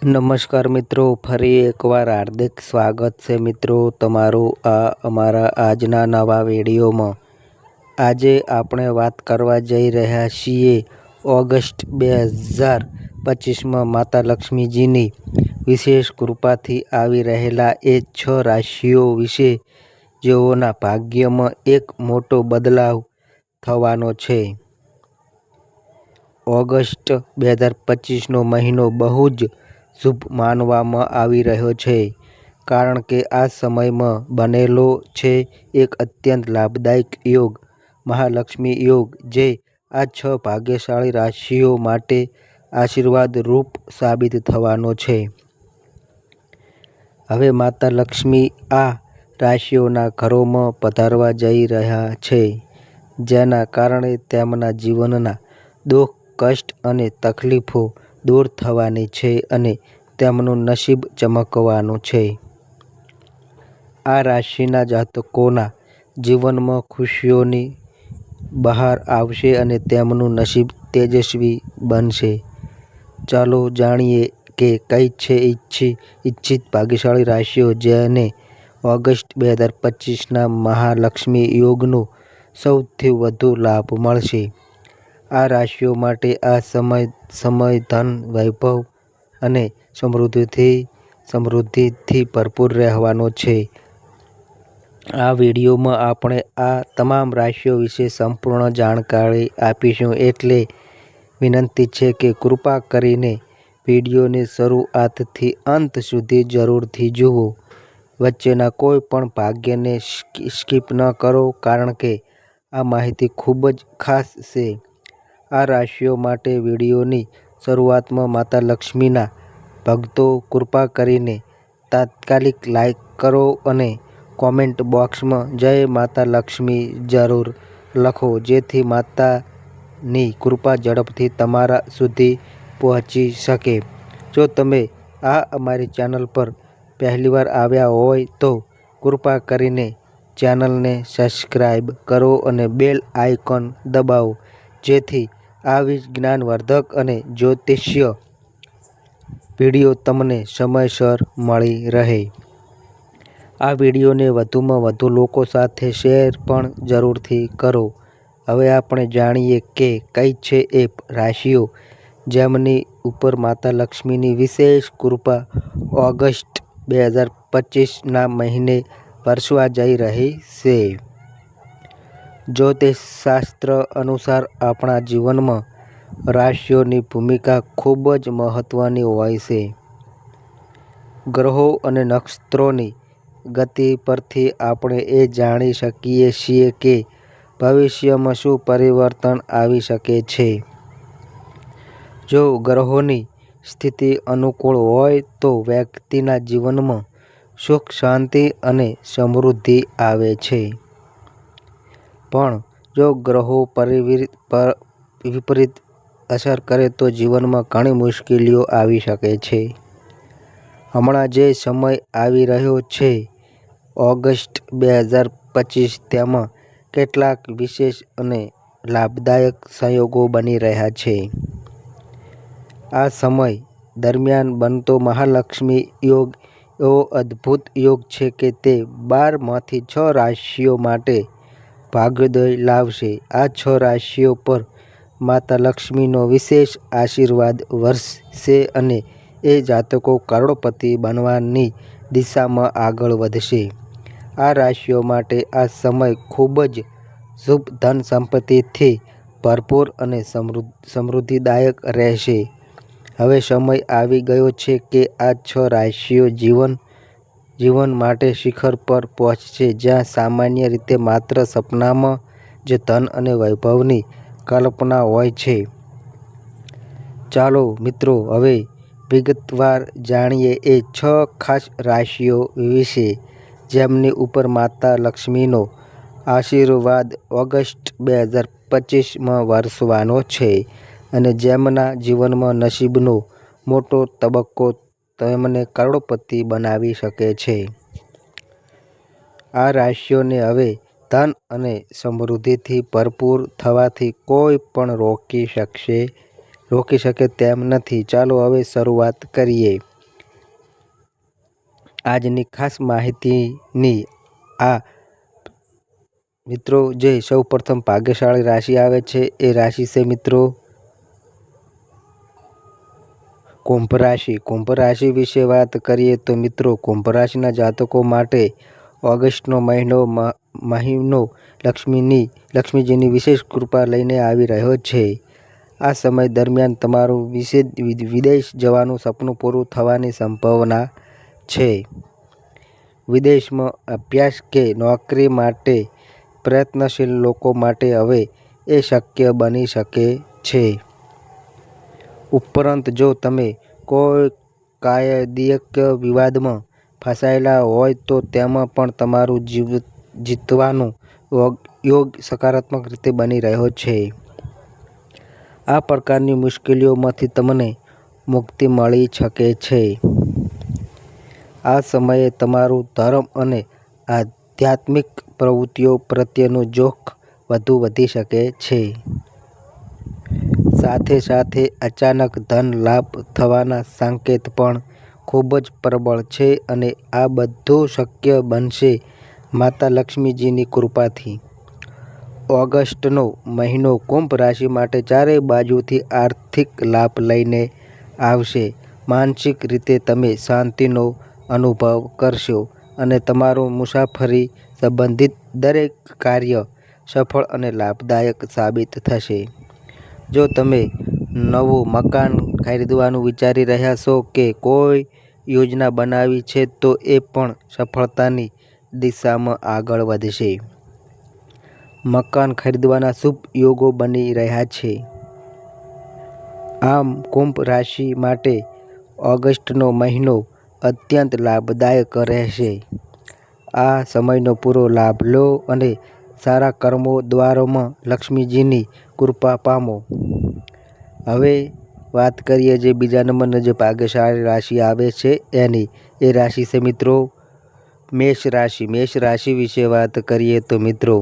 નમસ્કાર મિત્રો, ફરી એકવાર હાર્દિક સ્વાગત છે મિત્રો તમારું અમારા આજના નવા વિડીયોમાં। આજે આપણે વાત કરવા જઈ રહ્યા છીએ ઓગસ્ટ 2025માં માતા લક્ષ્મીજીની વિશેષ કૃપાથી આવી રહેલા એ 6 રાશિઓ વિશે જેઓના ભાગ્યમાં એક મોટો બદલાવ થવાનો છે। ઓગસ્ટ 2025નો મહિનો બહુ જ શુભ માનવામાં આવી રહ્યો છે, કારણ કે આ સમયમાં બનેલો છે એક અત્યંત લાભદાયક યોગ, મહાલક્ષ્મી યોગ, જે આ 6 ભાગ્યશાળી રાશિઓ માટે આશીર્વાદ રૂપ સાબિત થવાનો છે। હવે માતા લક્ષ્મી આ રાશિઓના ઘરોમાં પધારવા જઈ રહ્યા છે, જેના કારણે તેમના જીવનના દુઃખ, કષ્ટ અને તકલીફો દૂર થવાની છે અને તેમનું નસીબ ચમકવાનું છે। આ રાશિના જાતકોના જીવનમાં ખુશીઓની બહાર આવશે અને તેમનું નસીબ તેજસ્વી બનશે। ચાલો જાણીએ કે કઈ છે ઇચ્છિત ભાગ્યશાળી રાશિઓ જેને ઓગસ્ટ 2025ના મહાલક્ષ્મી યોગનો સૌથી વધુ લાભ મળશે। આ રાશિઓ માટે આ સમય ધન, વૈભવ અને સમૃદ્ધિથી ભરપૂર રહેવાનો છે। આ વિડીયોમાં આપણે આ તમામ રાશિઓ વિશે સંપૂર્ણ જાણકારી આપીશું, એટલે વિનંતી છે કે કૃપા કરીને વિડીયોની શરૂઆતથી અંત સુધી જરૂરથી જુઓ। વચ્ચેના કોઈ પણ ભાગને સ્કીપ ન કરો, કારણ કે આ માહિતી ખૂબ જ ખાસ છે। આ રાશિઓ માટે વિડીયોની શરૂઆતમાં માતા લક્ષ્મીના ભક્તો કૃપા કરીને તાત્કાલિક લાઈક કરો અને કોમેન્ટ બોક્સમાં જય માતા લક્ષ્મી જરૂર લખો, જેથી માતાની કૃપા ઝડપથી તમારા સુધી પહોંચી શકે। જો તમે અમારી ચેનલ પર પહેલીવાર આવ્યા હોય તો કૃપા કરીને ચેનલને સબસ્ક્રાઈબ કરો અને બેલ આઇકોન દબાવો, જેથી આવી જ જ્ઞાનવર્ધક અને જ્યોતિષીય વિડીયો તમને સમયસર મળી રહે। આ વિડીયોને વધુમાં વધુ લોકો સાથે શેર પણ જરૂરથી કરો। હવે આપણે જાણીએ કે કઈ છે એ રાશિઓ જેમની ઉપર માતા લક્ષ્મીની વિશેષ કૃપા ઓગસ્ટ 2025ના મહિને વરસવા જઈ રહી છે। જ્યોતિષશાસ્ત્ર અનુસાર આપણા જીવનમાં રાશિઓની ભૂમિકા ખૂબ જ મહત્વની હોય છે। ગ્રહો અને નક્ષત્રોની ગતિ પરથી આપણે એ જાણી શકીએ છીએ કે ભવિષ્યમાં શું પરિવર્તન આવી શકે છે। જો ગ્રહોની સ્થિતિ અનુકૂળ હોય તો વ્યક્તિના જીવનમાં સુખ, શાંતિ અને સમૃદ્ધિ આવે છે, પણ જો ગ્રહો વિપરીત અસર કરે તો જીવનમાં ઘણી મુશ્કેલીઓ આવી શકે છે। હમણાં જે સમય આવી રહ્યો છે ઓગસ્ટ 2025, તેમાં કેટલાક વિશેષ અને લાભદાયક સંયોગો બની રહ્યા છે। આ સમય દરમિયાન બનતો મહાલક્ષ્મી યોગ એવો અદ્ભુત યોગ છે કે તે 12માંથી 6 રાશિઓ માટે ભાગ્યોદય લાવશે। આ 6 રાશિઓ પર માતા લક્ષ્મીનો વિશેષ આશીર્વાદ વરસશે અને એ જાતકો કરોડપતિ બનવાની દિશામાં આગળ વધશે। આ રાશિઓ માટે આ સમય ખૂબ જ શુભ, ધન સંપત્તિથી ભરપૂર અને સમૃદ્ધિદાયક રહેશે। હવે સમય આવી ગયો છે કે આ 6 રાશિઓ જીવન માટે શિખર પર પહોંચશે, જ્યાં સામાન્ય રીતે માત્ર સપનામાં જ ધન અને વૈભવની કલ્પના હોય છે। ચાલો મિત્રો, હવે વિગતવાર જાણીએ એ 6 ખાસ રાશિઓ વિશે જેમની ઉપર માતા લક્ષ્મીનો આશીર્વાદ ઓગસ્ટ 2025માં વરસવાનો છે અને જેમના જીવનમાં નસીબનો મોટો તબક્કો તેમને કરોડપતિ બનાવી શકે છે। આ રાશિઓને હવે ધન અને સમૃદ્ધિથી ભરપૂર થવાથી કોઈ પણ રોકી શકે તેમ નથી। ચાલો હવે શરૂઆત કરીએ। આજની ખાસ માહિતીની આ મિત્રો જે સૌ પ્રથમ ભાગ્યશાળી રાશિ આવે છે એ રાશિ છે મિત્રો કુંભ રાશિ. કુંભ રાશિ વિશે વાત કરીએ તો મિત્રો કુંભ રાશિના જાતકો માટે ઓગસ્ટનો મહિનો લક્ષ્મીજીની વિશેષ કૃપા લઈને આવી રહ્યો છે. આ સમય દરમિયાન તમારું વિદેશ જવાનું સપનું પૂરું થવાની સંભાવના છે. વિદેશમાં અભ્યાસ કે નોકરી માટે પ્રયત્નશીલ લોકો માટે હવે એ શક્ય બની શકે છે. ઉપરાંત જો તમે કોઈ કાયદાકીય વિવાદમાં ફસાયેલા હોય તો તેમાં પણ તમારું જીતવાનું યોગ સકારાત્મક રીતે બની રહ્યો છે. આ પ્રકારની મુશ્કેલીઓમાંથી તમને મુક્તિ મળી શકે છે. આ સમયે તમારું ધર્મ અને આધ્યાત્મિક પ્રવૃત્તિઓ પ્રત્યેનું જોખ વધુ વધી શકે છે. સાથે સાથે અચાનક ધન લાભ થવાના સંકેત પણ ખૂબ જ પ્રબળ છે અને આ બધું શક્ય બનશે માતા લક્ષ્મીજીની કૃપાથી. ઓગસ્ટનો મહિનો કુંભ રાશિ માટે ચારેય બાજુથી આર્થિક લાભ લઈને આવશે. માનસિક રીતે તમે શાંતિનો અનુભવ કરશો અને તમારું મુસાફરી સંબંધિત દરેક કાર્ય સફળ અને લાભદાયક સાબિત થશે. જો તમે નવું મકાન ખરીદવાનું વિચારી રહ્યા છો કે કોઈ યોજના બનાવી છે તો એ પણ સફળતાની દિશામાં આગળ વધશે. મકાન ખરીદવાના શુભ યોગો બની રહ્યા છે. આમ કુંભ રાશિ માટે ઓગસ્ટનો મહિનો અત્યંત લાભદાયક રહેશે. આ સમયનો પૂરો લાભ લો અને સારા કર્મો દ્વારામાં લક્ષ્મીજીની કૃપા પામો. હવે વાત કરીએ જે બીજા નંબરની જે ભાગ્યશાળી રાશિ આવે છે એની. એ રાશિ છે મિત્રો મેષ રાશિ. મેષ રાશિ વિશે વાત કરીએ તો મિત્રો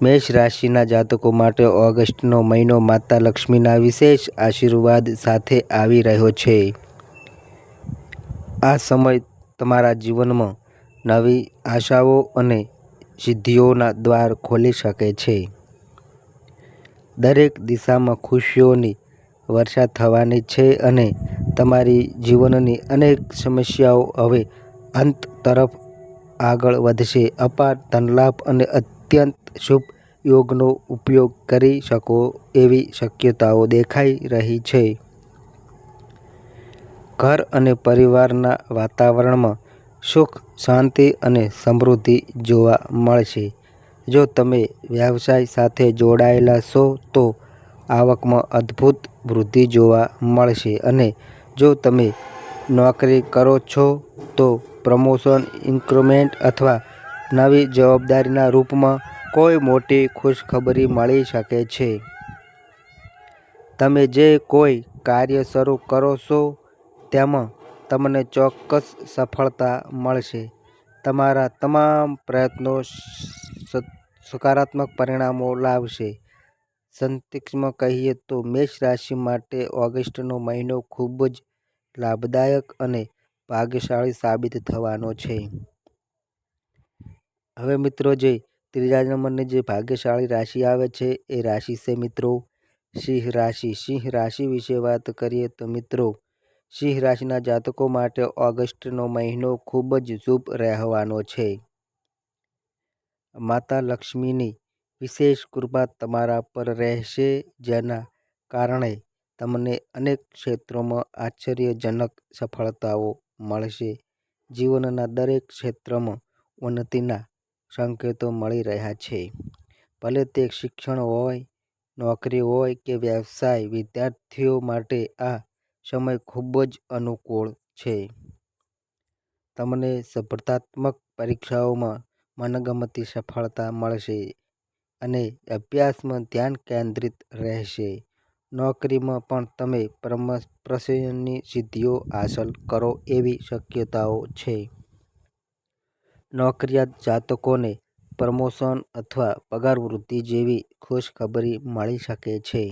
મેષ રાશિના જાતકો માટે ઓગસ્ટનો મહિનો માતા લક્ષ્મીના વિશેષ આશીર્વાદ સાથે આવી રહ્યો છે. આ સમય તમારા જીવનમાં નવી આશાઓ અને સિદ્ધિઓના દ્વાર ખોલી શકે છે. દરેક દિશામાં ખુશીઓની વર્ષા થવાની છે અને તમારી જીવનની અનેક સમસ્યાઓ હવે અંત તરફ આગળ વધશે. અપાર ધનલાભ અને અત્યંત શુભ યોગનો ઉપયોગ કરી શકો એવી શક્યતાઓ દેખાઈ રહી છે. ઘર અને પરિવારના વાતાવરણમાં સુખ, શાંતિ અને સમૃદ્ધિ જોવા મળશે. જો તમે વ્યવસાય સાથે જોડાયેલા છો તો આવકમાં અદ્ભુત વૃદ્ધિ જોવા મળશે અને જો તમે નોકરી કરો છો તો પ્રમોશન, ઇન્ક્રીમેન્ટ અથવા નવી જવાબદારીના રૂપમાં કોઈ મોટી ખુશખબરી મળી શકે છે. તમે જે કોઈ કાર્ય શરૂ કરો છો તેમાં તમને ચોક્કસ સફળતા મળશે. તમારા તમામ પ્રયત્નો સકારાત્મક પરિણામો લાવશે. સંક્ષિપ્તમાં કહીએ તો મેષ રાશિ માટે ઓગસ્ટનો મહિનો ખૂબ જ લાભદાયક અને ભાગ્યશાળી સાબિત થવાનો છે. હવે મિત્રો જે ત્રીજા નંબરની જે ભાગ્યશાળી રાશિ આવે છે એ રાશિ છે મિત્રો સિંહ રાશિ. સિંહ રાશિ વિશે વાત કરીએ તો મિત્રો સિંહ રાશિના જાતકો માટે ઓગસ્ટનો મહિનો ખૂબ જ શુભ રહેવાનો છે. માતા લક્ષ્મીની વિશેષ કૃપા તમારા પર રહેશે જેના કારણે તમને અનેક ક્ષેત્રોમાં આશ્ચર્યજનક સફળતાઓ મળશે. જીવનના દરેક ક્ષેત્રમાં ઉન્નતિના સંકેતો મળી રહ્યા છે. ભલે તે શિક્ષણ હોય, નોકરી હોય કે વ્યવસાય. વિદ્યાર્થીઓ માટે આ સમય ખૂબ જ અનુકૂળ છે. તમને સ્પર્ધાત્મક પરીક્ષાઓમાં મનગમતી સફળતા મળશે અને અભ્યાસમાં ધ્યાન કેન્દ્રિત રહેશે. નોકરીમાં પણ તમે પ્રમોશનની સિદ્ધિઓ હાંસલ કરો એવી શક્યતાઓ છે. નોકરિયાત જાતકોને પ્રમોશન અથવા પગાર વૃદ્ધિ જેવી ખુશખબરી મળી શકે છે.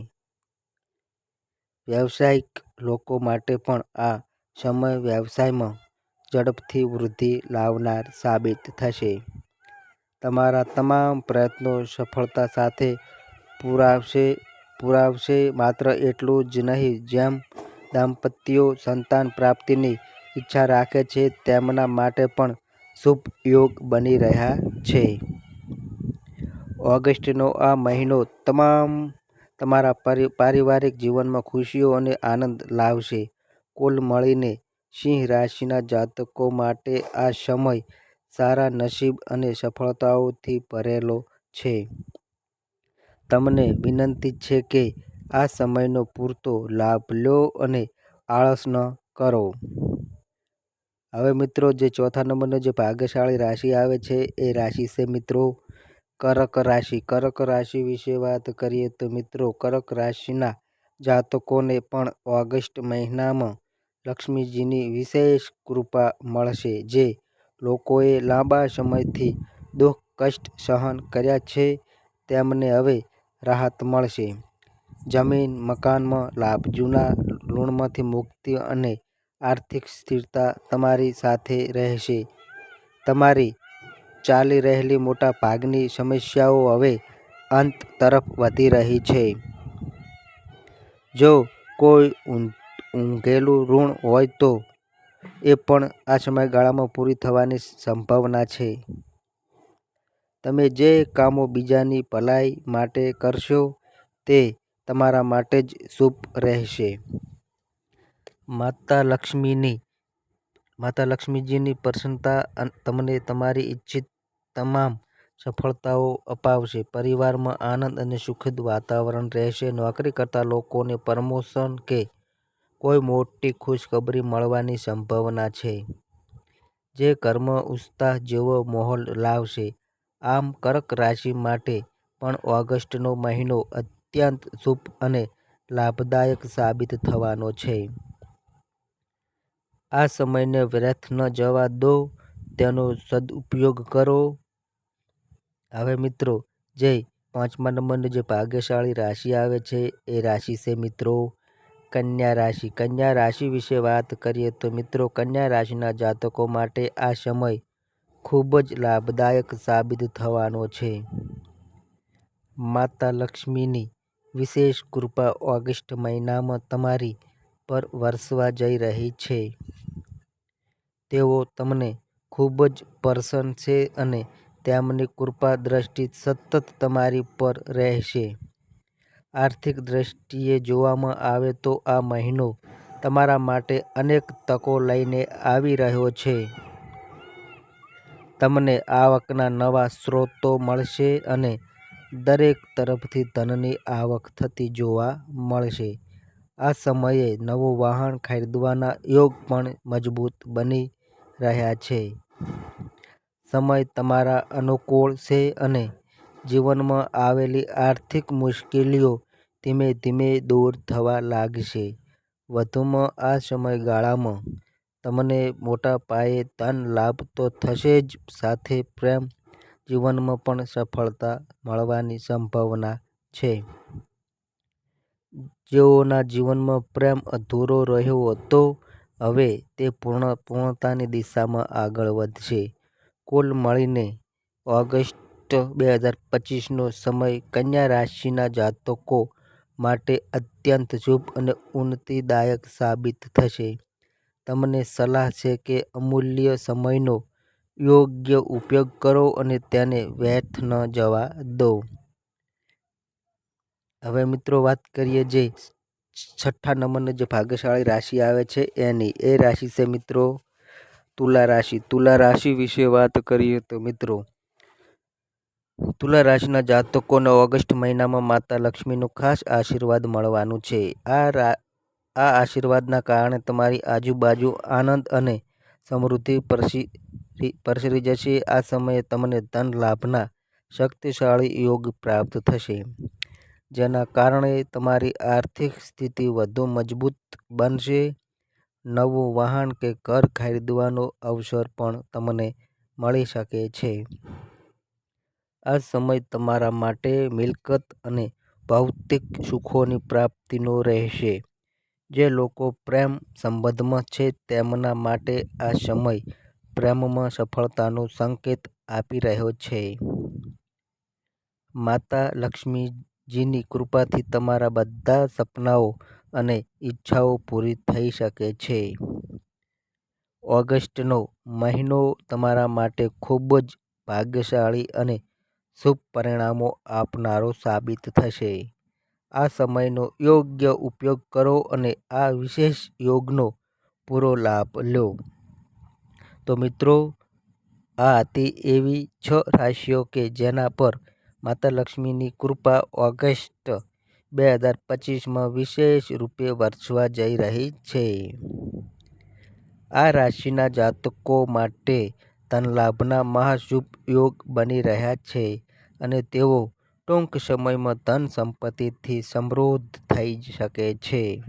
વ્યવસાયિક લોકો માટે પણ આ સમય વ્યવસાયમાં ઝડપથી વૃદ્ધિ લાવનાર સાબિત થશે. તમારા તમામ પ્રયત્નો સફળતા સાથે પુરાવશે. માત્ર એટલું જ નહીં, જેમ દાંપત્યો સંતાન પ્રાપ્તિની ઈચ્છા રાખે છે તેમના માટે પણ શુભ યોગ બની રહ્યા છે. ઓગસ્ટનો આ મહિનો તમારા પારિવારિક જીવનમાં ખુશીઓ અને આનંદ લાવશે. કુલ મળીને સિંહ રાશિના જાતકો માટે આ સમય સારા નસીબ અને સફળતાઓથી ભરેલો છે. તમને વિનંતી છે કે આ સમયનો પૂરતો લાભ લો અને આળસ ન કરો. હવે મિત્રો, જે ચોથા નંબરનો જે ભાગ્યશાળી રાશિ આવે છે એ રાશિ છે મિત્રો કર્ક રાશિ. કર્ક રાશિ વિશે વાત કરીએ તો મિત્રો, કર્ક રાશિના જાતકોને પણ ઓગસ્ટ મહિનામાં લક્ષ્મીજીની વિશેષ કૃપા મળશે. જે લોકોએ લાંબા સમયથી દુઃખ કષ્ટ સહન કર્યા છે તેમને હવે રાહત મળશે. જમીન મકાનમાં લાભ, જૂના ઋણમાંથી મુક્તિ અને આર્થિક સ્થિરતા તમારી સાથે રહેશે. તમારી ચાલી રહેલી મોટા ભાગની સમસ્યાઓ હવે અંત તરફ વધી રહી છે. જો કોઈ ઊંઘેલું ઋણ હોય તો એ પણ આ સમયગાળામાં પૂરી થવાની સંભાવના છે. તમે જે કામો બીજાની ભલાઈ માટે કરશો તે તમારા માટે જ શુભ રહેશે. માતા લક્ષ્મીજીની પ્રસન્નતા તમને તમારી ઈચ્છિત તમામ સફળતાઓ અપાવશે. પરિવારમાં આનંદ અને સુખદ વાતાવરણ રહેશે. નોકરી કરતા લોકોને પ્રમોશન કે કોઈ મોટી ખુશખબરી મળવાની સંભાવના છે, જે ઘરમાં ઉત્સાહ જેવો માહોલ લાવશે. આમ, કર્ક રાશિ માટે પણ ઓગસ્ટનો મહિનો અત્યંત શુભ અને લાભદાયક સાબિત થવાનો છે. આ સમયને વ્યર્થ ન જવા દો, તેનો સદુપયોગ કરો. હવે મિત્રો, જે પાંચમા નંબરની જે ભાગ્યશાળી રાશિ આવે છે એ રાશિ છે મિત્રો કન્યા રાશિ. કન્યા રાશિ વિશે વાત કરીએ તો મિત્રો, કન્યા રાશિના જાતકો માટે આ સમય ખૂબ જ લાભદાયક સાબિત થવાનો છે. માતા લક્ષ્મીની વિશેષ કૃપા ઓગસ્ટ મહિનામાં તમારી પર વરસવા જઈ રહી છે. તેઓ તમને ખૂબ જ પ્રસન્ન અને તેમની કૃપા દ્રષ્ટિ સતત તમારી પર રહેશે. આર્થિક દ્રષ્ટિએ જોવામાં આવે તો આ મહિનો તમારા માટે અનેક તકો લઈને આવી રહ્યો છે. તમને આવકના નવા સ્ત્રોતો મળશે અને દરેક તરફથી ધનની આવક થતી જોવા મળશે. આ સમયે નવું વાહન ખરીદવાના યોગ પણ મજબૂત બની રહ્યા છે. સમય તમારા અનુકૂળ છે અને જીવનમાં આવેલી આર્થિક મુશ્કેલીઓ ધીમે ધીમે દૂર થવા લાગશે. વધુમાં, આ સમયગાળામાં તમને મોટા પાયે ધન લાભ તો થશે જ, સાથે પ્રેમ જીવનમાં પણ સફળતા મળવાની સંભાવના છે. જેઓના જીવનમાં પ્રેમ અધૂરો રહ્યો હતો, હવે તે પૂર્ણતાની દિશામાં આગળ વધશે. કુલ મળીને ઓગસ્ટ 2025નો સમય કન્યા રાશિના જાતકો માટે અત્યંત શુભ અને ઉન્નતિદાયક સાબિત થશે. તમને સલાહ છે કે અમૂલ્ય સમયનો યોગ્ય ઉપયોગ કરો અને તેને વ્યર્થ ન જવા દો. હવે મિત્રો, વાત કરીએ જે છઠ્ઠા નંબરની જે ભાગ્યશાળી રાશિ આવે છે એની. એ રાશિ છે મિત્રો તુલા રાશિ. તુલા રાશિ વિશે વાત કરીએ તો મિત્રો, તુલા રાશિના જાતકોને ઓગસ્ટ મહિનામાં માતા લક્ષ્મીનું ખાસ આશીર્વાદ મળવાનું છે. આ આશીર્વાદના કારણે તમારી આજુબાજુ આનંદ અને સમૃદ્ધિ પ્રસરી જશે. આ સમયે તમને ધન લાભના શક્તિશાળી યોગ પ્રાપ્ત થશે, જેના કારણે તમારી આર્થિક સ્થિતિ વધુ મજબૂત બનશે. નવું વાહન કે ઘર ખરીદવાનો અવસર પણ તમને મળી શકે છે. આ સમય તમારા માટે મિલકત અને ભૌતિક સુખોની પ્રાપ્તિનો રહેશે. જે લોકો પ્રેમ સંબંધમાં છે તેમના માટે આ સમય પ્રેમમાં સફળતાનો સંકેત આપી રહ્યો છે. માતા લક્ષ્મીજીની કૃપાથી તમારા બધા સપનાઓ અને ઈચ્છાઓ પૂરી થઈ શકે છે. ઓગસ્ટનો મહિનો તમારા માટે ખૂબ જ ભાગ્યશાળી અને શુભ પરિણામો આપનારો સાબિત થશે. આ સમયનો યોગ્ય ઉપયોગ કરો અને આ વિશેષ યોગનો પૂરો લાભ લો. તો મિત્રો, આ હતી એવી 6 રાશિઓ કે જેના પર માતા લક્ષ્મીની કૃપા ઓગસ્ટ 2025માં વિશેષ રૂપે વરસવા જઈ રહી છે. આ રાશિના જાતકો માટે ધનલાભના મહાશુભ યોગ બની રહ્યા છે અને તેઓ ટૂંક સમયમાં ધન સંપત્તિથી સમૃદ્ધ થઈ શકે છે.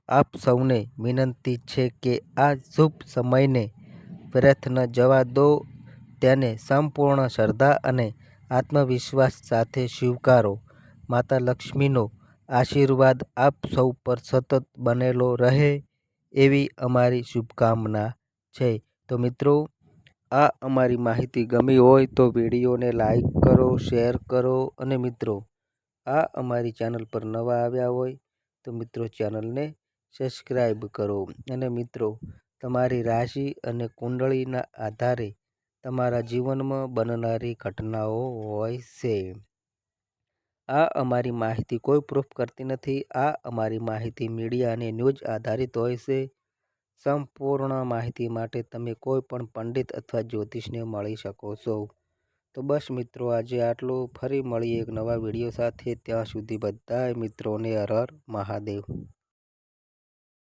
આપ સૌને વિનંતી છે કે આ શુભ સમયને વ્યર્થ ન જવા દો, તેને સંપૂર્ણ શ્રદ્ધા અને આત્મવિશ્વાસ સાથે સ્વીકારો. માતા લક્ષ્મીનો આશીર્વાદ આપ સૌ પર સતત બનેલો રહે એવી અમારી શુભકામના છે. તો મિત્રો, આ અમારી માહિતી ગમી હોય તો વિડીયોને લાઈક કરો, શેર કરો અને મિત્રો, આ અમારી ચેનલ પર નવા આવ્યા હોય તો મિત્રો ચેનલને સબસ્ક્રાઈબ કરો. અને મિત્રો, તમારી રાશિ અને કુંડળીના આધારે તમારા જીવનમાં બનનારી ઘટનાઓ હોય છે. આ અમારી માહિતી કોઈ પ્રૂફ કરતી નથી. આ અમારી માહિતી મીડિયા અને ન્યૂઝ આધારિત હોય છે. સંપૂર્ણ માહિતી માટે તમે કોઈ પણ પંડિત અથવા જ્યોતિષને મળી શકો છો. તો બસ મિત્રો, આજે આટલું. ફરી મળીએ એક નવા વિડીયો સાથે. ત્યાં સુધી બધાય મિત્રોને હર હર મહાદેવ.